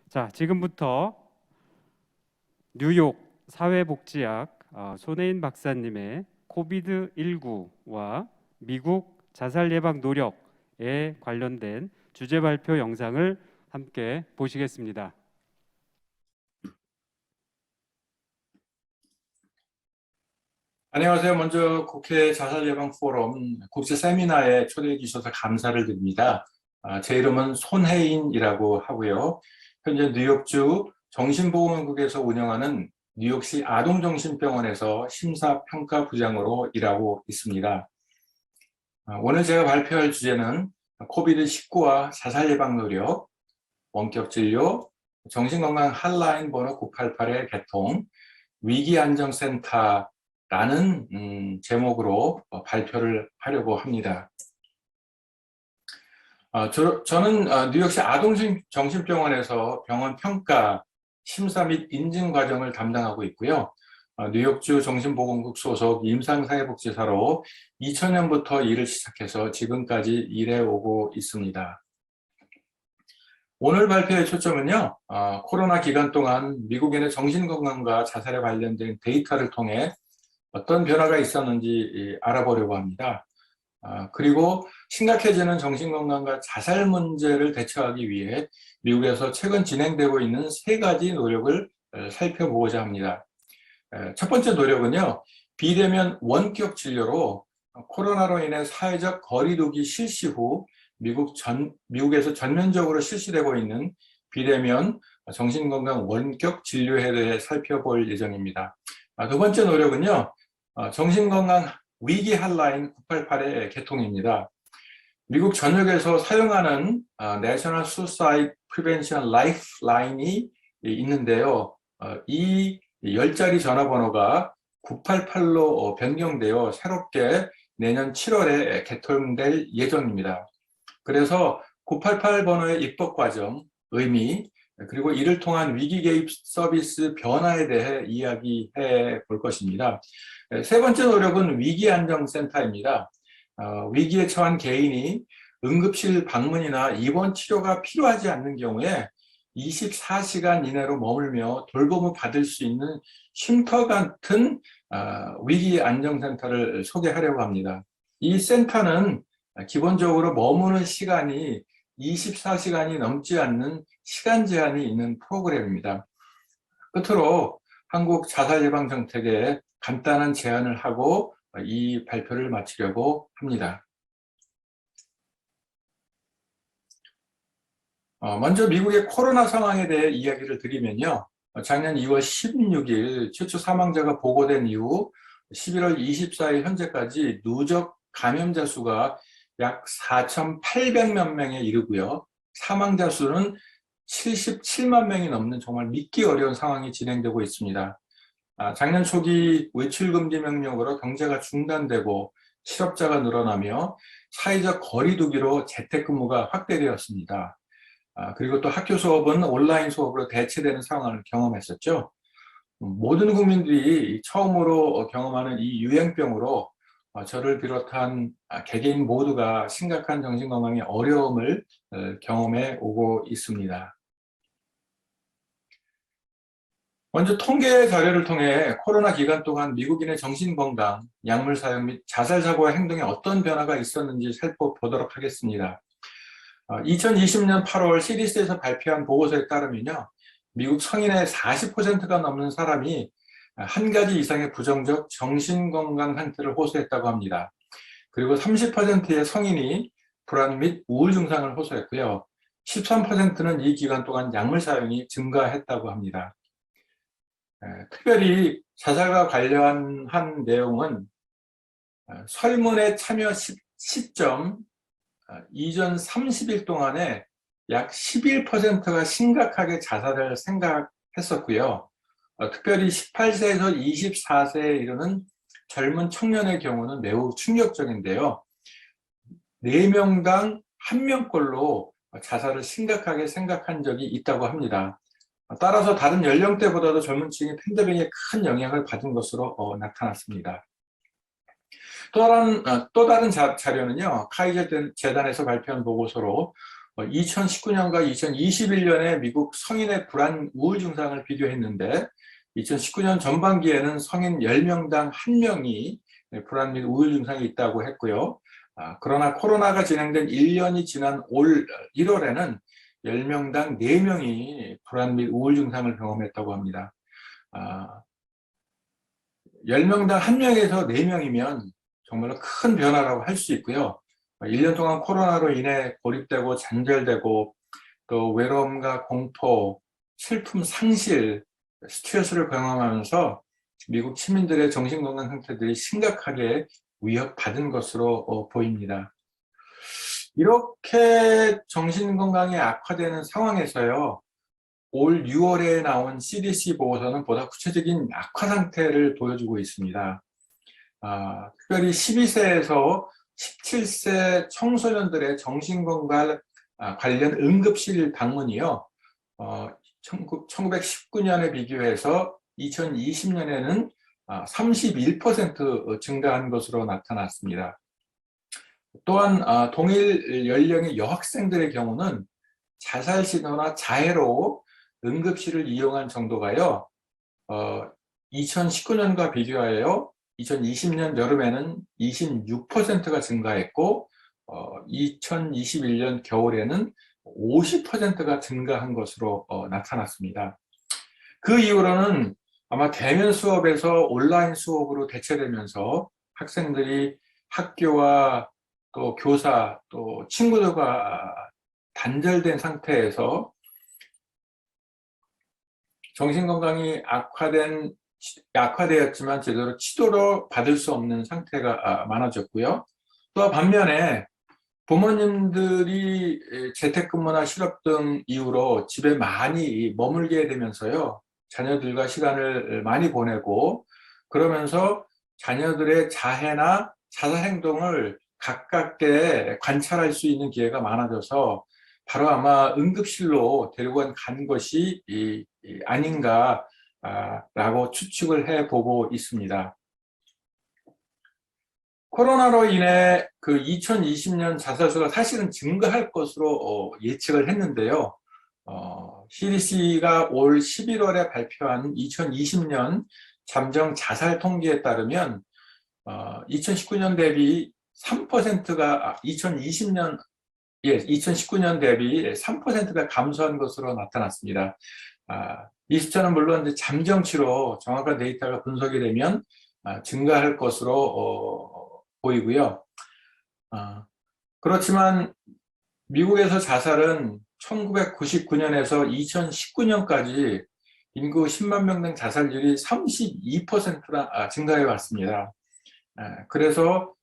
자, 지금부터 뉴욕 사회복지학 손혜인 박사님의 코비드19와 미국 자살 예방 노력에 관련된 주제 발표 영상을 함께 보시겠습니다. 안녕하세요. 먼저 국회 자살예방 포럼 국제 세미나에 초대해 주셔서 감사를 드립니다. 제 이름은 손혜인이라고 하고요. 현재 뉴욕주 정신보건국에서 운영하는 뉴욕시 아동정신병원에서 심사평가부장으로 일하고 있습니다. 오늘 제가 발표할 주제는 코비드19와 자살예방 노력, 원격진료, 정신건강 핫라인 번호 988의 개통, 위기안정센터 라는 제목으로 발표를 하려고 합니다. 저는 뉴욕시 아동정신병원에서 병원 평가, 심사 및 인증 과정을 담당하고 있고요. 뉴욕주 정신보건국 소속 임상사회복지사로 2000년부터 일을 시작해서 지금까지 일해오고 있습니다. 오늘 발표의 초점은요, 코로나 기간 동안 미국인의 정신건강과 자살에 관련된 데이터를 통해 어떤 변화가 있었는지 알아보려고 합니다. 그리고 심각해지는 정신건강과 자살 문제를 대처하기 위해 미국에서 최근 진행되고 있는 3가지 노력을 살펴보고자 합니다. 첫 번째 노력은요, 비대면 원격 진료로 코로나로 인해 사회적 거리두기 실시 후 미국에서 전면적으로 실시되고 있는 비대면 정신건강 원격 진료에 대해 살펴볼 예정입니다. 두 번째 노력은요, 정신건강 위기 핫라인 988의 개통입니다. 미국 전역에서 사용하는 National Suicide Prevention Lifeline이 있는데요. 이 10자리 전화번호가 988로 변경되어 새롭게 내년 7월에 개통될 예정입니다. 그래서 988 번호의 입법 과정, 의미, 그리고 이를 통한 위기 개입 서비스 변화에 대해 이야기해 볼 것입니다. 세 번째 노력은 위기안정센터입니다. 위기에 처한 개인이 응급실 방문이나 입원 치료가 필요하지 않는 경우에 24시간 이내로 머물며 돌봄을 받을 수 있는 쉼터 같은 위기안정센터를 소개하려고 합니다. 이 센터는 기본적으로 머무는 시간이 24시간이 넘지 않는 시간 제한이 있는 프로그램입니다. 끝으로 한국 자살 예방 정책에 간단한 제안을 하고 이 발표를 마치려고 합니다. 먼저 미국의 코로나 상황에 대해 이야기를 드리면요. 작년 2월 16일 최초 사망자가 보고된 이후 11월 24일 현재까지 누적 감염자 수가 약 4,800만 명에 이르고요. 사망자 수는 77만 명이 넘는 정말 믿기 어려운 상황이 진행되고 있습니다. 작년 초기 외출금지 명령으로 경제가 중단되고 실업자가 늘어나며 사회적 거리두기로 재택근무가 확대되었습니다. 그리고 또 학교 수업은 온라인 수업으로 대체되는 상황을 경험했었죠. 모든 국민들이 처음으로 경험하는 이 유행병으로 저를 비롯한 개개인 모두가 심각한 정신건강의 어려움을 경험해 오고 있습니다. 먼저 통계 자료를 통해 코로나 기간 동안 미국인의 정신건강, 약물 사용 및 자살 사고와 행동에 어떤 변화가 있었는지 살펴보도록 하겠습니다. 2020년 8월 CDC에서 발표한 보고서에 따르면요, 미국 성인의 40%가 넘는 사람이 한 가지 이상의 부정적 정신건강 상태를 호소했다고 합니다. 그리고 30%의 성인이 불안 및 우울 증상을 호소했고요. 13%는 이 기간 동안 약물 사용이 증가했다고 합니다. 특별히 자살과 관련한 내용은 설문의 참여 시점 이전 30일 동안에 약 11%가 심각하게 자살을 생각했었고요. 특별히 18세에서 24세에 이르는 젊은 청년의 경우는 매우 충격적인데요. 4명당 1명꼴로 자살을 심각하게 생각한 적이 있다고 합니다. 따라서 다른 연령대보다도 젊은 층이 팬데믹에 큰 영향을 받은 것으로 나타났습니다. 또 다른 자료는요, 카이저 재단에서 발표한 보고서로 2019년과 2021년에 미국 성인의 불안 우울 증상을 비교했는데 2019년 전반기에는 성인 10명당 1명이 불안 및 우울 증상이 있다고 했고요. 그러나 코로나가 진행된 1년이 지난 올 1월에는 10명당 4명이 불안 및 우울 증상을 경험했다고 합니다. 10명당 1명에서 4명이면 정말로 큰 변화라고 할 수 있고요. 1년 동안 코로나로 인해 고립되고 잔절되고 또 외로움과 공포, 슬픔, 상실, 스트레스를 경험하면서 미국 시민들의 정신건강 상태들이 심각하게 위협받은 것으로 보입니다. 이렇게 정신건강이 악화되는 상황에서요, 올 6월에 나온 CDC 보고서는 보다 구체적인 악화 상태를 보여주고 있습니다. 특별히 12세에서 17세 청소년들의 정신건강 관련 응급실 방문이요, 1919년에 비교해서 2020년에는 31% 증가한 것으로 나타났습니다. 또한 동일 연령의 여학생들의 경우는 자살 시도나 자해로 응급실을 이용한 정도가요, 2019년과 비교하여 2020년 여름에는 26%가 증가했고 2021년 겨울에는 50%가 증가한 것으로 나타났습니다. 그 이후로는 아마 대면 수업에서 온라인 수업으로 대체되면서 학생들이 학교와 또 교사 또 친구들과 단절된 상태에서 정신건강이 악화되었지만 제대로 치료를 받을 수 없는 상태가 많아졌고요. 또 반면에 부모님들이 재택근무나 실업 등 이유로 집에 많이 머물게 되면서요, 자녀들과 시간을 많이 보내고 그러면서 자녀들의 자해나 자살 행동을 가깝게 관찰할 수 있는 기회가 많아져서 바로 아마 응급실로 데리고 간 것이 아닌가라고 추측을 해보고 있습니다. 코로나로 인해 그 2020년 자살수가 사실은 증가할 것으로 예측을 했는데요. CDC가 올 11월에 발표한 2020년 잠정 자살 통계에 따르면 2019년 대비 3%가 2019년 대비 3%가 감소한 것으로 나타났습니다. 이 숫자는 물론 이제 잠정치로 정확한 데이터가 분석이 되면 증가할 것으로 보이고요. 그렇지만 미국에서 자살은 1999년에서 2019년까지 인구 10만 명당 자살률이 32%나 증가해 왔습니다. 그래서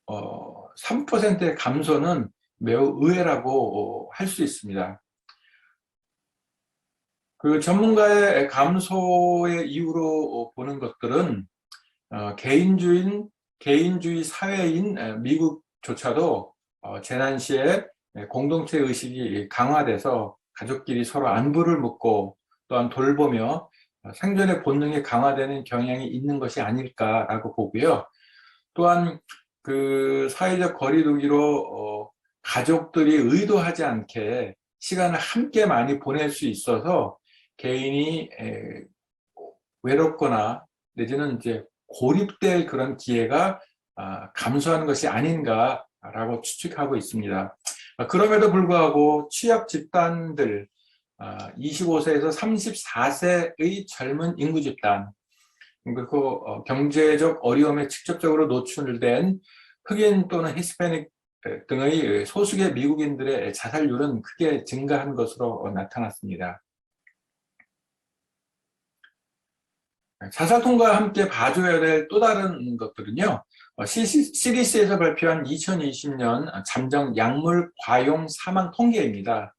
3%의 감소는 매우 의외라고 할 수 있습니다. 그 전문가의 감소의 이유로 보는 것들은 개인주의 사회인 미국조차도 재난 시에 공동체 의식이 강화돼서 가족끼리 서로 안부를 묻고 또한 돌보며 생존의 본능이 강화되는 경향이 있는 것이 아닐까라고 보고요. 또한 그 사회적 거리두기로 가족들이 의도하지 않게 시간을 함께 많이 보낼 수 있어서 개인이 외롭거나 내지는 이제 고립될 그런 기회가 감소하는 것이 아닌가라고 추측하고 있습니다. 그럼에도 불구하고 취약 집단들, 25세에서 34세의 젊은 인구 집단, 그리고 경제적 어려움에 직접적으로 노출된 흑인 또는 히스패닉 등의 소수의 미국인들의 자살률은 크게 증가한 것으로 나타났습니다. 자살통과와 함께 봐줘야 될 또 다른 것들은요, CDC에서 발표한 2020년 잠정 약물 과용 사망 통계입니다.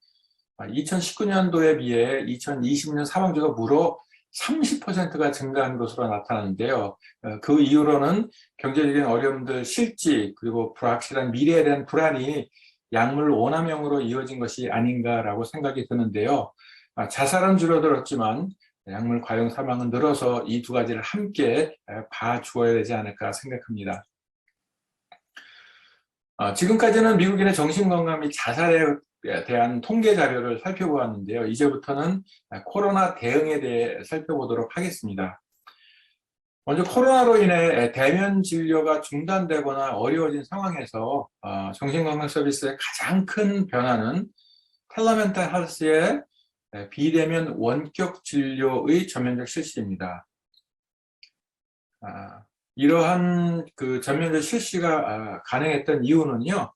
2019년도에 비해 2020년 사망자가 무려 30%가 증가한 것으로 나타나는데요. 그 이유로는 경제적인 어려움들, 실직, 그리고 불확실한 미래에 대한 불안이 약물 오남용으로 이어진 것이 아닌가라고 생각이 드는데요. 자살은 줄어들었지만 약물 과용 사망은 늘어서 이 두 가지를 함께 봐주어야 되지 않을까 생각합니다. 지금까지는 미국인의 정신건강 및 자살에 대한 통계 자료를 살펴보았는데요. 이제부터는 코로나 대응에 대해 살펴보도록 하겠습니다. 먼저 코로나로 인해 대면 진료가 중단되거나 어려워진 상황에서 정신건강 서비스의 가장 큰 변화는 텔레멘탈 헬스의 비대면 원격 진료의 전면적 실시입니다. 이러한 그 전면적 실시가 가능했던 이유는요,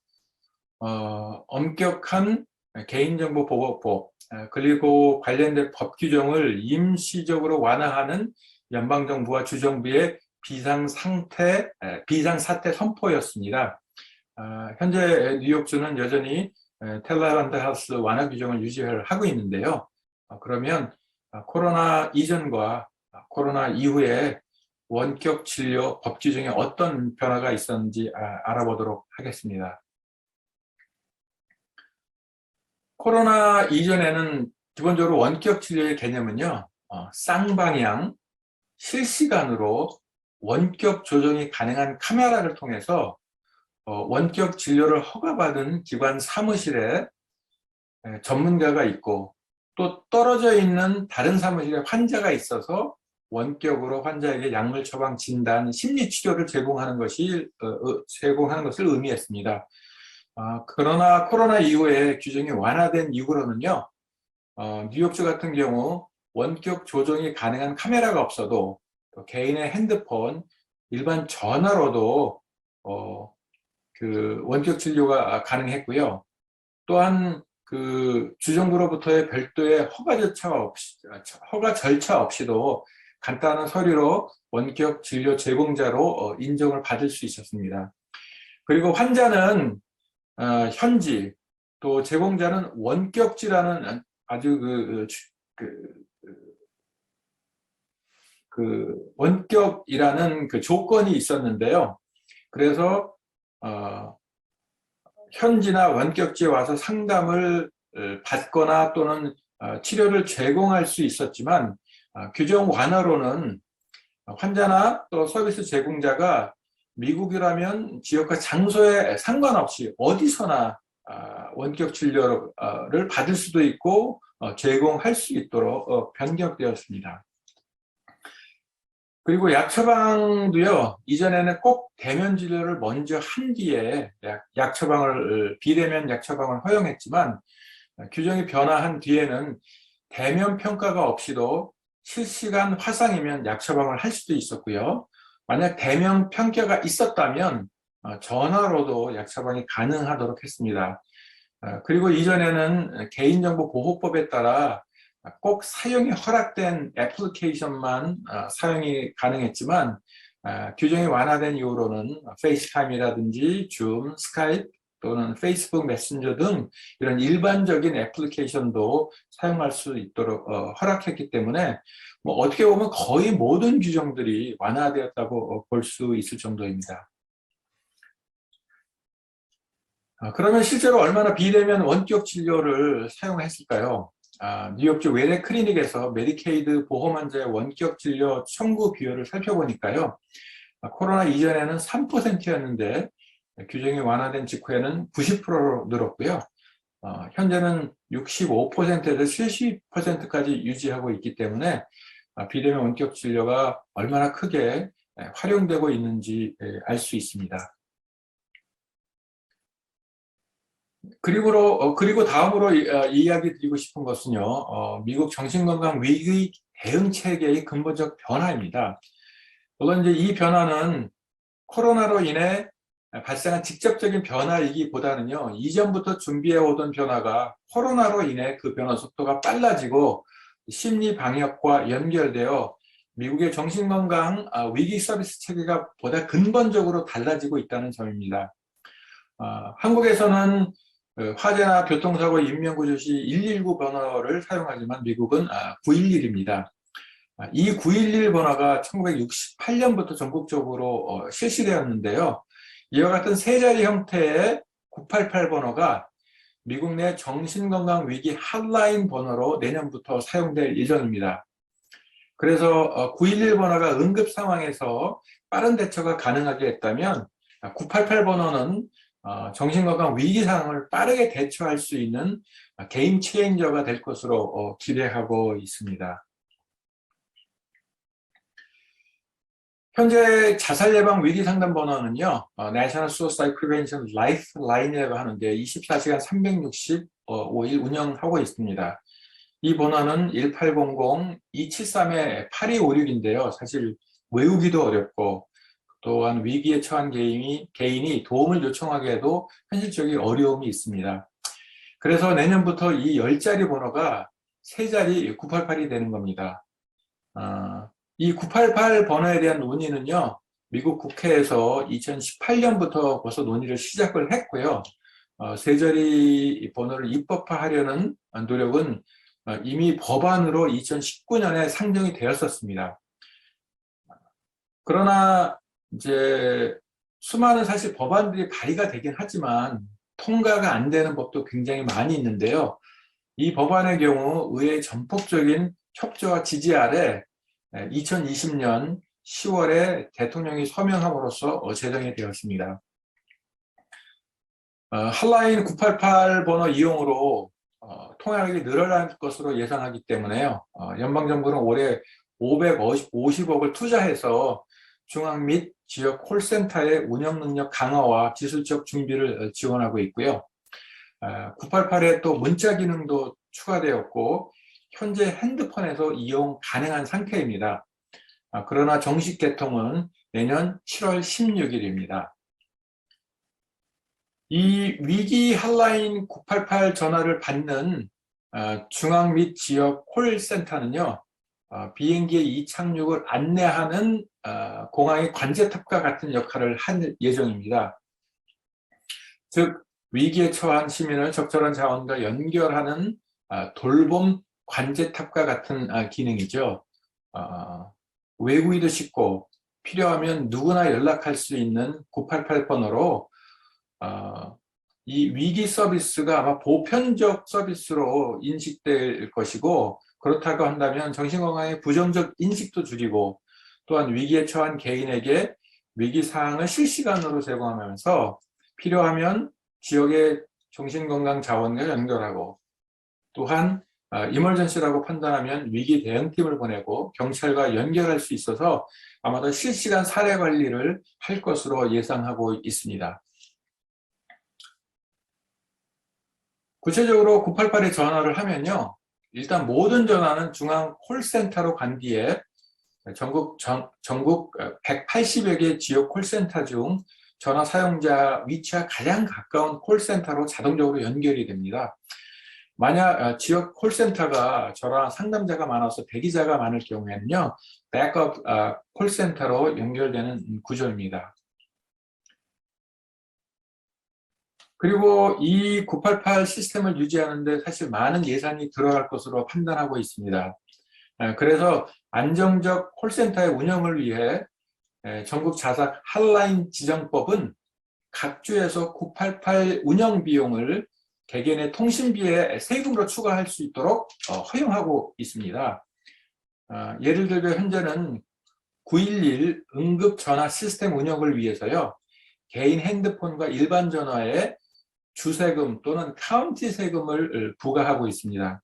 엄격한 개인정보보호법 그리고 관련된 법 규정을 임시적으로 완화하는 연방정부와 주정부의 비상사태 선포였습니다. 현재 뉴욕주는 여전히 텔레멘탈 헬스 완화 규정을 유지를 하고 있는데요. 그러면 코로나 이전과 코로나 이후에 원격 진료 법 규정에 어떤 변화가 있었는지 알아보도록 하겠습니다. 코로나 이전에는 기본적으로 원격 진료의 개념은요, 쌍방향, 실시간으로 원격 조정이 가능한 카메라를 통해서 원격 진료를 허가받은 기관 사무실에 전문가가 있고 또 떨어져 있는 다른 사무실에 환자가 있어서 원격으로 환자에게 약물 처방 진단, 심리 치료를 제공하는 것을 의미했습니다. 그러나 코로나 이후에 규정이 완화된 이후로는요, 뉴욕주 같은 경우 원격 조정이 가능한 카메라가 없어도 개인의 핸드폰, 일반 전화로도 그 원격 진료가 가능했고요. 또한 그 주정부로부터의 별도의 허가 절차 없이도 간단한 서류로 원격 진료 제공자로 인정을 받을 수 있었습니다. 그리고 환자는 현지, 또 제공자는 원격지라는 아주 원격이라는 그 조건이 있었는데요. 그래서 현지나 원격지에 와서 상담을 받거나 또는 치료를 제공할 수 있었지만 규정 완화로는 환자나 또 서비스 제공자가 미국이라면 지역과 장소에 상관없이 어디서나 원격 진료를 받을 수도 있고 제공할 수 있도록 변경되었습니다. 그리고 약 처방도요, 이전에는 꼭 대면 진료를 먼저 한 뒤에 비대면 약 처방을 허용했지만 규정이 변화한 뒤에는 대면 평가가 없이도 실시간 화상이면 약 처방을 할 수도 있었고요. 만약 대면 평가가 있었다면 전화로도 약 처방이 가능하도록 했습니다. 그리고 이전에는 개인정보보호법에 따라 꼭 사용이 허락된 애플리케이션만 사용이 가능했지만 규정이 완화된 이후로는 페이스타임이라든지 줌, 스카이프 또는 페이스북 메신저 등 이런 일반적인 애플리케이션도 사용할 수 있도록 허락했기 때문에 뭐 어떻게 보면 거의 모든 규정들이 완화되었다고 볼 수 있을 정도입니다. 그러면 실제로 얼마나 비대면 원격 진료를 사용했을까요? 뉴욕주 외래 클리닉에서 메디케이드 보험 환자의 원격 진료 청구 비율을 살펴보니까요. 코로나 이전에는 3%였는데 규정이 완화된 직후에는 90%로 늘었고요. 현재는 65%에서 70%까지 유지하고 있기 때문에 비대면 원격 진료가 얼마나 크게 활용되고 있는지 알 수 있습니다. 그리고 다음으로 이야기 드리고 싶은 것은요, 미국 정신건강 위기 대응 체계의 근본적 변화입니다. 물론 이제 이 변화는 코로나로 인해 발생한 직접적인 변화이기보다는요, 이전부터 준비해 오던 변화가 코로나로 인해 그 변화 속도가 빨라지고 심리 방역과 연결되어 미국의 정신건강 위기 서비스 체계가 보다 근본적으로 달라지고 있다는 점입니다. 한국에서는 화재나 교통사고 인명구조 시 119 번호를 사용하지만 미국은 911입니다. 이 911 번호가 1968년부터 전국적으로 실시되었는데요. 이와 같은 세 자리 형태의 988 번호가 미국 내 정신건강 위기 핫라인 번호로 내년부터 사용될 예정입니다. 그래서 911 번호가 응급 상황에서 빠른 대처가 가능하게 했다면 988 번호는 정신건강 위기 상황을 빠르게 대처할 수 있는 게임 체인저가 될 것으로 기대하고 있습니다. 현재 자살 예방 위기 상담 번호는요, National Suicide Prevention Lifeline이라고 하는데 24시간 365일 운영하고 있습니다. 이 번호는 1800-273-8256인데요. 사실 외우기도 어렵고 또한 위기에 처한 개인이 도움을 요청하기에도 현실적인 어려움이 있습니다. 그래서 내년부터 이 10자리 번호가 3자리 988이 되는 겁니다. 이 988 번호에 대한 논의는요, 미국 국회에서 2018년부터 벌써 논의를 시작을 했고요. 3자리 번호를 입법화하려는 노력은 이미 법안으로 2019년에 상정이 되었었습니다. 그러나 이제 수많은 사실 법안들이 발의가 되긴 하지만 통과가 안 되는 법도 굉장히 많이 있는데요. 이 법안의 경우 의회의 전폭적인 협조와 지지 아래 2020년 10월에 대통령이 서명함으로써 제정이 되었습니다. 핫라인 988 번호 이용으로 통화량이 늘어날 것으로 예상하기 때문에요. 연방정부는 올해 550억을 투자해서 중앙 및 지역 콜센터의 운영 능력 강화와 기술적 준비를 지원하고 있고요. 988에 또 문자 기능도 추가되었고 현재 핸드폰에서 이용 가능한 상태입니다. 그러나 정식 개통은 내년 7월 16일입니다. 이 위기 핫라인 988 전화를 받는 중앙 및 지역 콜센터는요, 비행기의 이착륙을 안내하는 공항의 관제탑과 같은 역할을 할 예정입니다. 즉 위기에 처한 시민을 적절한 자원과 연결하는 돌봄 관제탑과 같은 기능이죠. 외구이도 쉽고 필요하면 누구나 연락할 수 있는 988 번호로 이 위기 서비스가 아마 보편적 서비스로 인식될 것이고, 그렇다고 한다면 정신건강의 부정적 인식도 줄이고 또한 위기에 처한 개인에게 위기 사항을 실시간으로 제공하면서 필요하면 지역의 정신건강 자원과 연결하고 또한 이멀전시라고 판단하면 위기 대응팀을 보내고 경찰과 연결할 수 있어서 아마도 실시간 사례 관리를 할 것으로 예상하고 있습니다. 구체적으로 988에 전화를 하면요, 일단 모든 전화는 중앙 콜센터로 간 뒤에 전국 180여 개 지역 콜센터 중 전화 사용자 위치와 가장 가까운 콜센터로 자동적으로 연결이 됩니다. 만약 지역 콜센터가 전화 상담자가 많아서 대기자가 많을 경우에는요, 백업 콜센터로 연결되는 구조입니다. 그리고 이 988 시스템을 유지하는데 사실 많은 예산이 들어갈 것으로 판단하고 있습니다. 그래서 안정적 콜센터의 운영을 위해 전국 자사 핫라인 지정법은 각 주에서 988 운영 비용을 개개인의 통신비에 세금으로 추가할 수 있도록 허용하고 있습니다. 예를 들어 현재는 911 응급전화 시스템 운영을 위해서요, 개인 핸드폰과 일반 전화에 주세금 또는 카운티 세금을 부과하고 있습니다.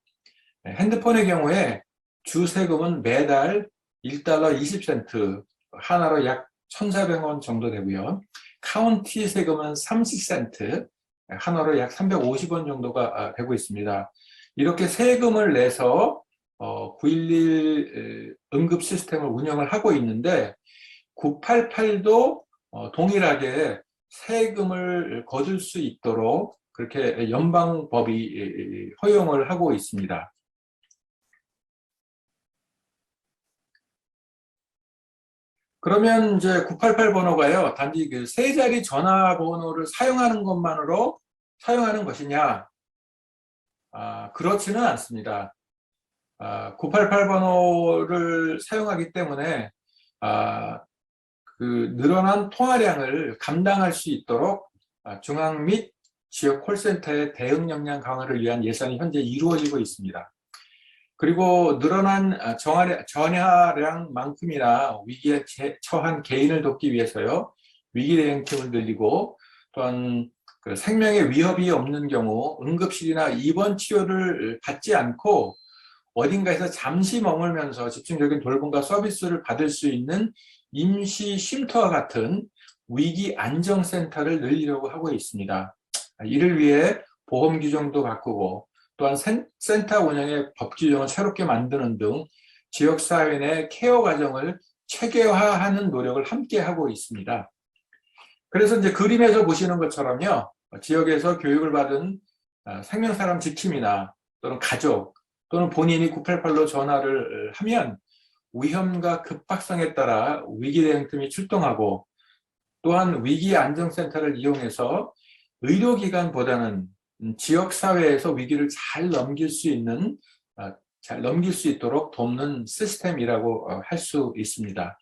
핸드폰의 경우에 주세금은 매달 1달러 20센트, 하나로 약 1,400원 정도 되고요. 카운티 세금은 30센트, 하나로 약 350원 정도가 되고 있습니다. 이렇게 세금을 내서 911 응급 시스템을 운영을 하고 있는데 988도 동일하게 세금을 거둘 수 있도록 그렇게 연방법이 허용을 하고 있습니다. 그러면 이제 988 번호가요, 단지 그 3자리 전화번호를 사용하는 것만으로 사용하는 것이냐? 그렇지는 않습니다. 988 번호를 사용하기 때문에 그 늘어난 통화량을 감당할 수 있도록 중앙 및 지역 콜센터의 대응 역량 강화를 위한 예산이 현재 이루어지고 있습니다. 그리고 늘어난 전화량만큼이나 위기에 처한 개인을 돕기 위해서요, 위기 대응팀을 늘리고 또한 생명의 위협이 없는 경우 응급실이나 입원 치료를 받지 않고 어딘가에서 잠시 머물면서 집중적인 돌봄과 서비스를 받을 수 있는 임시 쉼터와 같은 위기 안정센터를 늘리려고 하고 있습니다. 이를 위해 보험 규정도 바꾸고 또한 센터 운영의 법 규정을 새롭게 만드는 등 지역사회 내 케어 과정을 체계화하는 노력을 함께 하고 있습니다. 그래서 이제 그림에서 보시는 것처럼요, 지역에서 교육을 받은 생명사람 지킴이나 또는 가족 또는 본인이 988로 전화를 하면 위험과 급박성에 따라 위기대응팀이 출동하고 또한 위기안정센터를 이용해서 의료기관보다는 지역사회에서 위기를 잘 넘길 수 있는, 잘 넘길 수 있도록 돕는 시스템이라고 할 수 있습니다.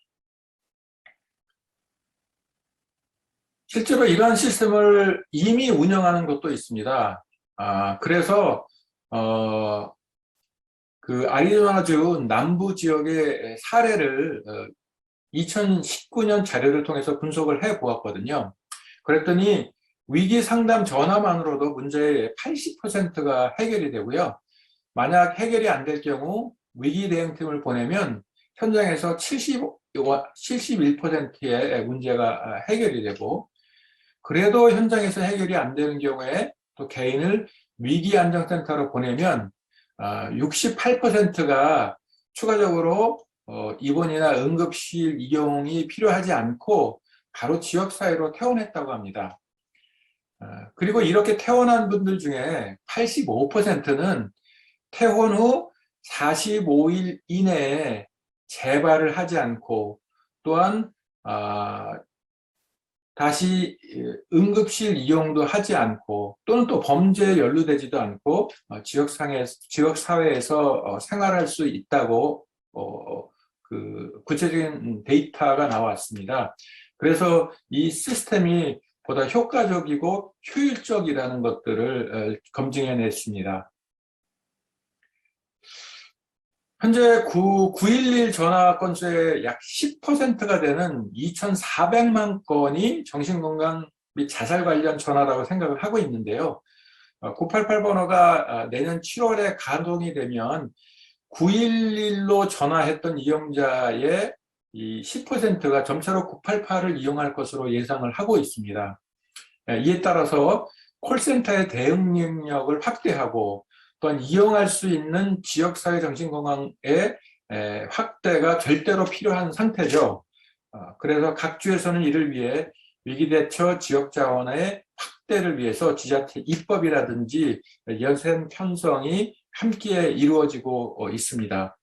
실제로 이러한 시스템을 이미 운영하는 곳도 있습니다. 그래서 그 아리조나주 남부 지역의 사례를 2019년 자료를 통해서 분석을 해 보았거든요. 그랬더니 위기 상담 전화만으로도 문제의 80%가 해결이 되고요. 만약 해결이 안 될 경우 위기 대응팀을 보내면 현장에서 71%의 문제가 해결이 되고, 그래도 현장에서 해결이 안 되는 경우에 또 개인을 위기안정센터로 보내면 68%가 추가적으로 입원이나 응급실 이용이 필요하지 않고 바로 지역사회로 퇴원했다고 합니다. 그리고 이렇게 퇴원한 분들 중에 85%는 퇴원 후 45일 이내에 재발을 하지 않고 또한 다시 응급실 이용도 하지 않고 또는 또 범죄에 연루되지도 않고 지역사회에서 생활할 수 있다고 그 구체적인 데이터가 나왔습니다. 그래서 이 시스템이 보다 효과적이고 효율적이라는 것들을 검증해냈습니다. 현재 911 전화 건수의 약 10%가 되는 2,400만 건이 정신건강 및 자살 관련 전화라고 생각을 하고 있는데요. 988 번호가 내년 7월에 가동이 되면 911로 전화했던 이용자의 이 10%가 점차로 988을 이용할 것으로 예상을 하고 있습니다. 이에 따라서 콜센터의 대응 능력을 확대하고 또한 이용할 수 있는 지역사회 정신건강의 확대가 절대로 필요한 상태죠. 그래서 각 주에서는 이를 위해 위기대처 지역자원의 확대를 위해서 지자체 입법이라든지 연쇄 편성이 함께 이루어지고 있습니다.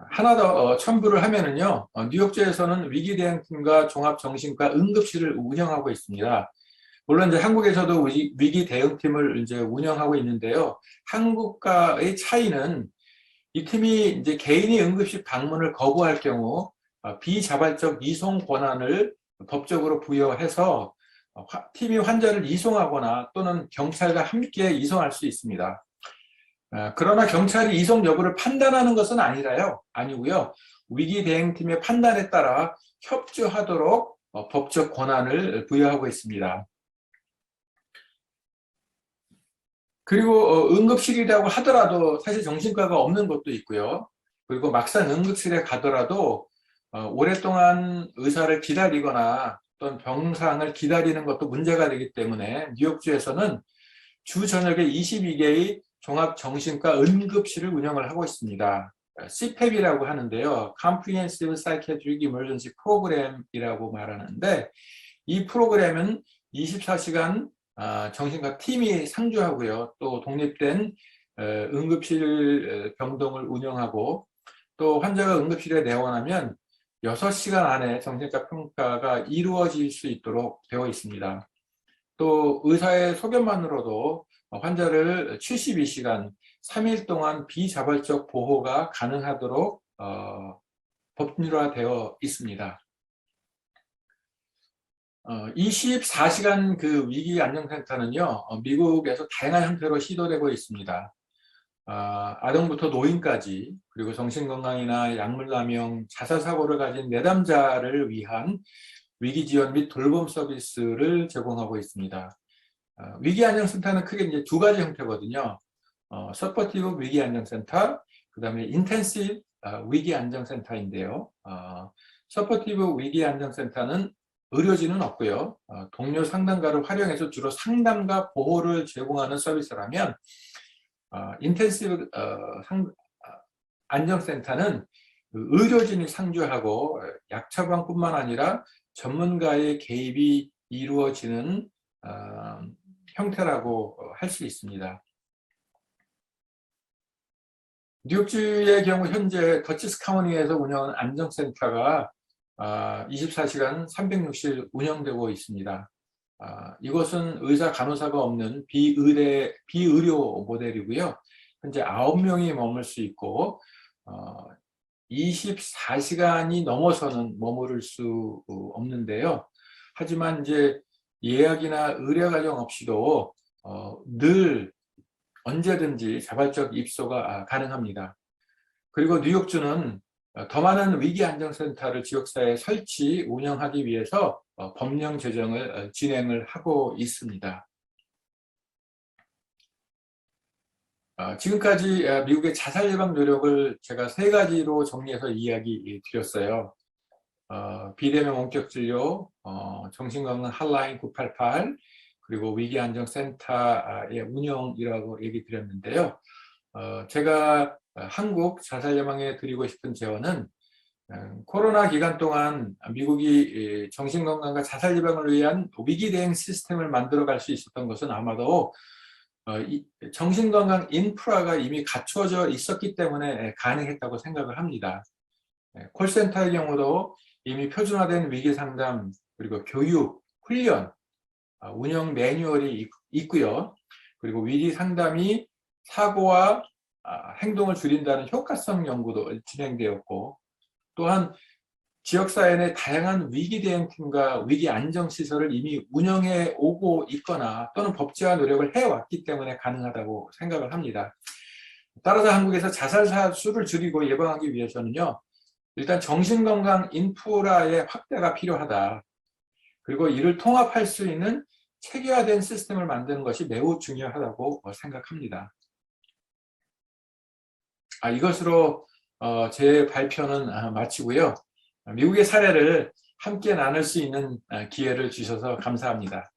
하나 더 첨부를 하면은요, 뉴욕주에서는 위기대응팀과 종합정신과 응급실을 운영하고 있습니다. 물론 이제 한국에서도 위기 대응팀을 이제 운영하고 있는데요. 한국과의 차이는 이 팀이 이제 개인이 응급실 방문을 거부할 경우 비자발적 이송 권한을 법적으로 부여해서 팀이 환자를 이송하거나 또는 경찰과 함께 이송할 수 있습니다. 그러나 경찰이 이송 여부를 판단하는 것은 아니고요. 위기 대응팀의 판단에 따라 협조하도록 법적 권한을 부여하고 있습니다. 그리고 응급실이라고 하더라도 사실 정신과가 없는 곳도 있고요. 그리고 막상 응급실에 가더라도 오랫동안 의사를 기다리거나 또는 병상을 기다리는 것도 문제가 되기 때문에 뉴욕주에서는 주 저녁에 22개의 종합정신과 응급실을 운영을 하고 있습니다. CPAP이라고 하는데요. Comprehensive Psychiatric Emergency Program이라고 말하는데, 이 프로그램은 24시간 정신과 팀이 상주하고요. 또 독립된 응급실 병동을 운영하고, 또 환자가 응급실에 내원하면 6시간 안에 정신과 평가가 이루어질 수 있도록 되어 있습니다. 또 의사의 소견만으로도 환자를 72시간, 3일 동안 비자발적 보호가 가능하도록 법률화되어 있습니다. 24시간 그 위기 안정센터는요, 미국에서 다양한 형태로 시도되고 있습니다. 아동부터 노인까지, 그리고 정신건강이나 약물남용, 자살사고를 가진 내담자를 위한 위기 지원 및 돌봄 서비스를 제공하고 있습니다. 위기 안정센터는 크게 이제 두 가지 형태거든요. 서포티브 위기 안정센터, 그다음에 인텐시브 위기 안정센터인데요. 서포티브 위기 안정센터는 의료진은 없고요. 동료 상담가를 활용해서 주로 상담과 보호를 제공하는 서비스라면 인텐시브 안정센터는 의료진이 상주하고 약 처방뿐만 아니라 전문가의 개입이 이루어지는 형태라고 할 수 있습니다. 뉴욕주의 경우 현재 더치스 카운티에서 운영하는 안정센터가 24시간 360일 운영되고 있습니다. 이것은 의사 간호사가 없는 비의료 모델이고요. 현재 9명이 머물 수 있고 24시간이 넘어서는 머무를 수 없는데요. 하지만 이제 예약이나 의뢰 과정 없이도 늘 언제든지 자발적 입소가 가능합니다. 그리고 뉴욕주는 더 많은 위기 안정센터를 지역사회에 설치, 운영하기 위해서 법령 제정을 진행을 하고 있습니다. 지금까지 미국의 자살 예방 노력을 제가 세 가지로 정리해서 이야기 드렸어요. 비대면 원격 진료, 정신건강 핫라인 988, 그리고 위기안정센터의 운영이라고 얘기 드렸는데요. 제가 한국 자살 예방에 드리고 싶은 제언은 코로나 기간 동안 미국이 정신건강과 자살 예방을 위한 위기 대응 시스템을 만들어 갈 수 있었던 것은 아마도 정신건강 인프라가 이미 갖추어져 있었기 때문에 가능했다고 생각을 합니다. 콜센터의 경우도 이미 표준화된 위기 상담, 그리고 교육, 훈련, 운영 매뉴얼이 있고요. 그리고 위기 상담이 사고와 행동을 줄인다는 효과성 연구도 진행되었고, 또한 지역사회 내 다양한 위기 대응팀과 위기 안정시설을 이미 운영해 오고 있거나 또는 법제화 노력을 해왔기 때문에 가능하다고 생각을 합니다. 따라서 한국에서 자살 수를 줄이고 예방하기 위해서는요, 일단 정신건강 인프라의 확대가 필요하다. 그리고 이를 통합할 수 있는 체계화된 시스템을 만드는 것이 매우 중요하다고 생각합니다. 이것으로 제 발표는 마치고요. 미국의 사례를 함께 나눌 수 있는 기회를 주셔서 감사합니다.